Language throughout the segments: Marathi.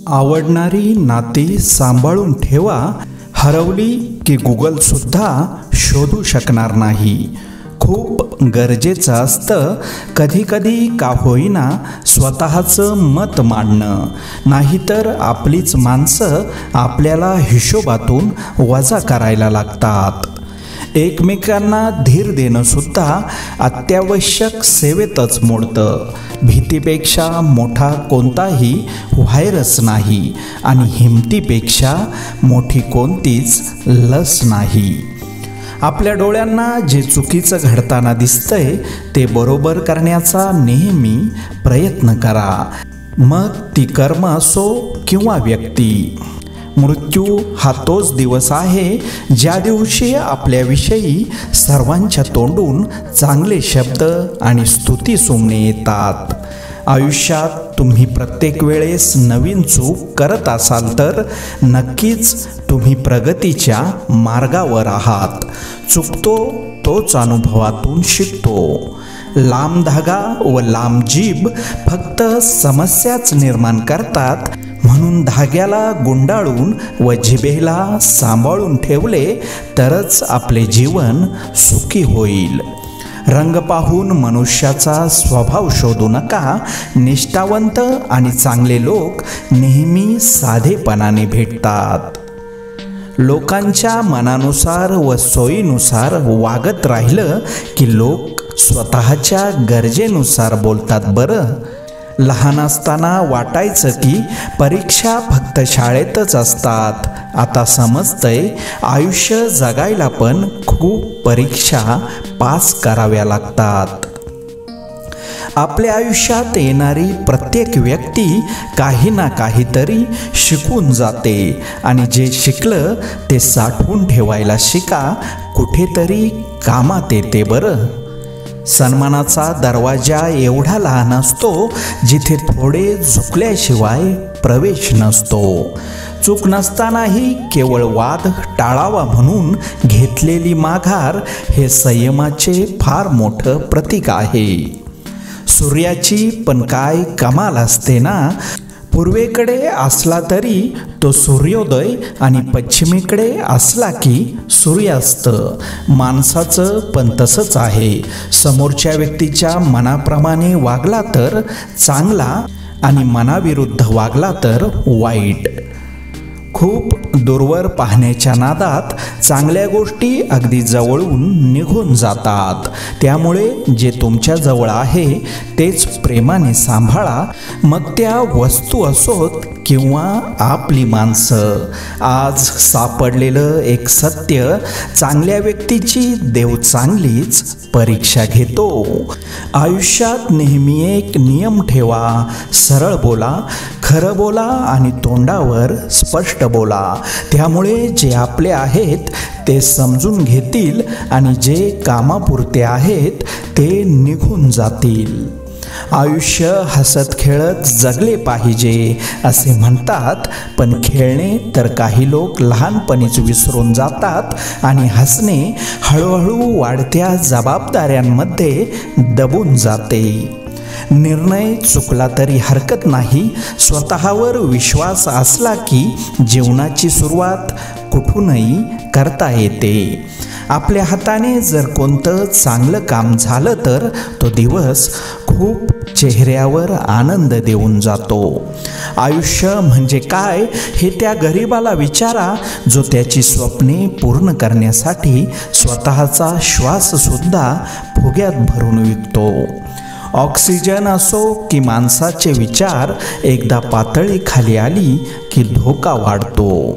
आवडणारी नाती सांभाळून ठेवा, हरवली की गुगलसुद्धा शोधू शकणार नाही. खूप गरजेचं असतं कधीकधी का होईना स्वतःचं मत मांडणं, नाहीतर आपलीच माणसं आपल्याला हिशोबातून वजा करायला लागतात. एकमेकांना धीर देणंसुद्धा अत्यावश्यक सेवेतच मोडतं. भीतीपेक्षा मोठा कोणताही व्हायरस नाही आणि हिमतीपेक्षा मोठी कोणतीच लस नाही. आपल्या डोळ्यांना जे चुकीचं घडताना दिसतंय ते बरोबर करण्याचा नेहमी प्रयत्न करा. मग ती कर्म असो किंवा व्यक्ती. मृत्यू हा तोच दिवस आहे ज्या दिवशी आपल्याविषयी सर्वांच्या तोंडून चांगले शब्द आणि स्तुती सुमने येतात. आयुष्यात तुम्ही प्रत्येक वेळेस नवीन चूक करत असाल तर नक्कीच तुम्ही प्रगतीच्या मार्गावर आहात. चुकतो तोच अनुभवातून शिकतो. लांब धागा व लांब जीभ फक्त समस्याच निर्माण करतात. म्हणून धाग्याला गुंडाळून व जिभेला सांभाळून ठेवले तरच आपले जीवन सुखी होईल. रंग पाहून मनुष्याचा स्वभाव शोधू नका. निष्ठावंत आणि चांगले लोक नेहमी साधेपणाने भेटतात. लोकांच्या मनानुसार व सोयीनुसार वागत राहिलं की लोक स्वतःच्या गरजेनुसार बोलतात. बरं, लहान असताना वाटायचं की परीक्षा फक्त शाळेतच असतात. आता समजतंय आयुष्य जगायला पण खूप परीक्षा पास कराव्या लागतात. आपल्या आयुष्यात येणारी प्रत्येक व्यक्ती काही ना काहीतरी शिकून जाते आणि जे शिकलं ते साठवून ठेवायला शिका. कुठेतरी कामात येते. बरं, सन्मानाचा दरवाजा एवढा लहान असतो जिथे थोडे झुकल्याशिवाय प्रवेश नसतो. चूक नसतानाही केवळ वाद टाळावा म्हणून घेतलेली माघार हे संयमाचे फार मोठं प्रतीक आहे. सूर्याची पण काय कमाल असते ना. पूर्वेकडे असला तरी तो सूर्योदय आणि पश्चिमेकडे असला की सूर्यास्त. माणसाचं पण तसंच आहे. समोरच्या व्यक्तीच्या मनाप्रमाणे वागला तर चांगला आणि मनाविरुद्ध वागला तर वाईट. खूप दूरवर पाहण्याच्या नादात चांगल्या गोष्टी अगदी जवळून निघून जातात. त्यामुळे जे तुमच्या जवळ आहे तेच प्रेमाने सांभाळा. मग त्या वस्तू असोत किंवा आपली माणसं. आज सापडलेलं एक सत्य, चांगल्या व्यक्तीची देव चांगलीच परीक्षा घेतो. आयुष्यात नेहमी एक नियम ठेवा. सरळ बोला, खरं बोला आणि तोंडावर स्पष्ट बोला. त्यामुळे जे आपले आहेत ते समजून घेतील आणि जे कामापुरते आहेत ते निघून जातील. आयुष्य हसत खेळत जगले पाहिजे असे म्हणतात, पण खेळणे तर काही लोक लहानपणीच विसरून जातात आणि हसणे हळूहळू वाढत्या जबाबदाऱ्यांमध्ये दबून जाते. निर्णय चुकला तरी हरकत नाही. स्वतःवर विश्वास असला की जीवनाची सुरुवात कुठूनही करता येते. आपल्या हाताने जर कोणतं चांगलं काम झालं तर तो दिवस खूप चेहऱ्यावर आनंद देऊन जातो. आयुष्य म्हणजे काय हे त्या गरिबाला विचारा जो त्याची स्वप्ने पूर्ण करण्यासाठी स्वतःचा श्वाससुद्धा फुग्यात भरून विकतो. ऑक्सिजन असो की माणसाचे विचार एकदा पातळी खाली आली की धोका वाढतो.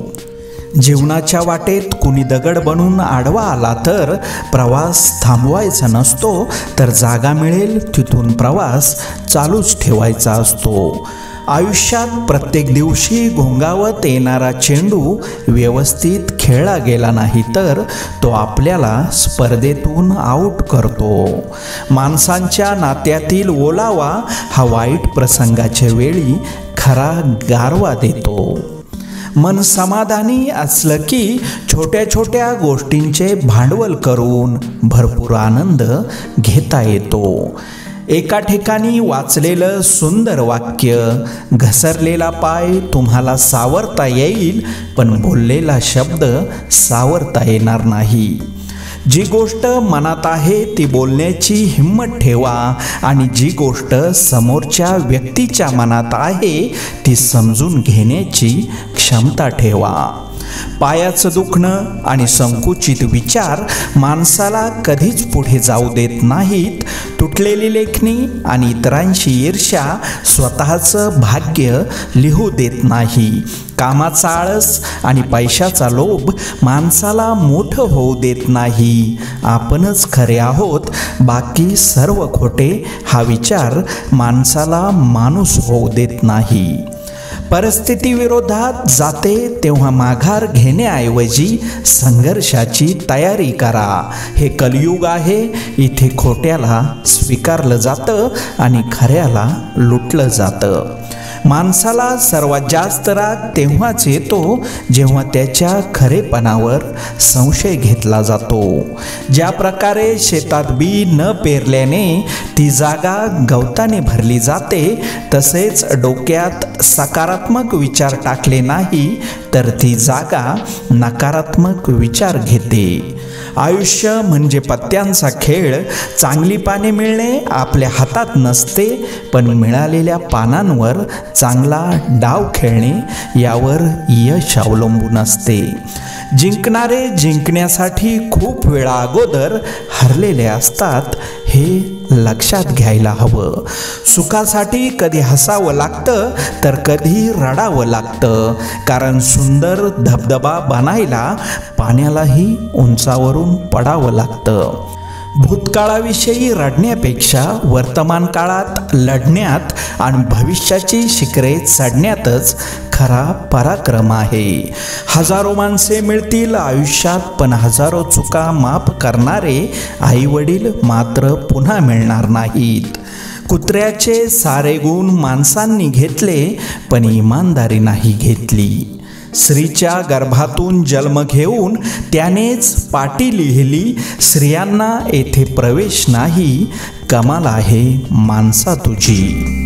जीवनाच्या वाटेत कुणी दगड बनून आडवा आला तर प्रवास थांबवायचा नसतो, तर जागा मिळेल तिथून प्रवास चालूच ठेवायचा असतो. आयुष्यात प्रत्येक दिवशी घोंगावत येणारा चेंडू व्यवस्थित खेळला गेला नाही तर तो आपल्याला स्पर्धेतून आऊट करतो. माणसांच्या नात्यातील ओलावा हा वाईट प्रसंगाच्या वेळी खरा गारवा देतो. मन समाधानी असलं की छोट्या छोट्या गोष्टींचे भांडवल करून भरपूर आनंद घेता येतो. एका ठिकाणी वाचलेलं सुंदर वाक्य, घसरलेला पाय तुम्हाला सावरता येईल पण बोललेला शब्द सावरता येणार नाही. जी गोष्ट मनात आहे ती बोलण्याची हिम्मत ठेवा आणि जी गोष्ट समोरच्या व्यक्तीच्या मनात आहे ती समजून घेण्याची क्षमता ठेवा. पायाचं दुखणं आणि संकुचित विचार माणसाला कधीच पुढे जाऊ देत नाहीत. तुटलेली लेखणी आणि इतरांशी ईर्ष्या स्वतःचं भाग्य लिहू देत नाही. कामाचा आळस आणि पैशाचा लोभ माणसाला मोठं होऊ देत नाही. आपणच खरे आहोत, बाकी सर्व खोटे हा विचार माणसाला माणूस होऊ देत नाही. परिस्थिती विरोधात जाते तेव्हा माघार घेण्याऐवजी संघर्षाची तयारी करा. हे कलियुग आहे. इथे खोट्याला स्वीकारलं जातं आणि खऱ्याला लुटलं जातं. माणसाला सर्वात जास्त राग तेव्हाच येतो जेव्हा त्याच्या खरेपणावर संशय घेतला जातो. ज्या प्रकारे शेतात बी न पेरल्याने ती जागा गवताने भरली जाते, तसेच डोक्यात सकारात्मक विचार टाकले नाही तर ती जागा नकारात्मक विचार घेते. आयुष्य म्हणजे पत्त्यांचा खेळ. चांगली पाने मिळणे आपल्या हातात नसते, पण मिळालेल्या पानांवर चांगला डाव खेळणे यावर यश अवलंबून असते. जिंकणारे जिंकण्यासाठी खूप वेळा अगोदर हरलेले असतात, हे लक्षात घ्यायला हवं. सुखासाठी कधी हसावं लागतं तर कधी रडावं लागतं, कारण सुंदर धबधबा बनायला पाण्यालाही उंचावरून पडावं लागतं. भूतकाळाविषयी रडण्यापेक्षा वर्तमान काळात लढण्यात आणि भविष्याची शिखरे चढण्यातच खरा पराक्रम आहे. हजारो माणसे मिळतील आयुष्यात, पण हजारो चुका माफ करणारे आईवडील मात्र पुन्हा मिळणार नाहीत. कुत्र्याचे सारे गुण माणसांनी घेतले, पण इमानदारी नाही घेतली. स्त्रीच्या गर्भातून जन्म घेऊन त्यानेच पाटी लिहिली, स्त्रियांना येथे प्रवेश नाही. कमाल आहे माणसा तुझी.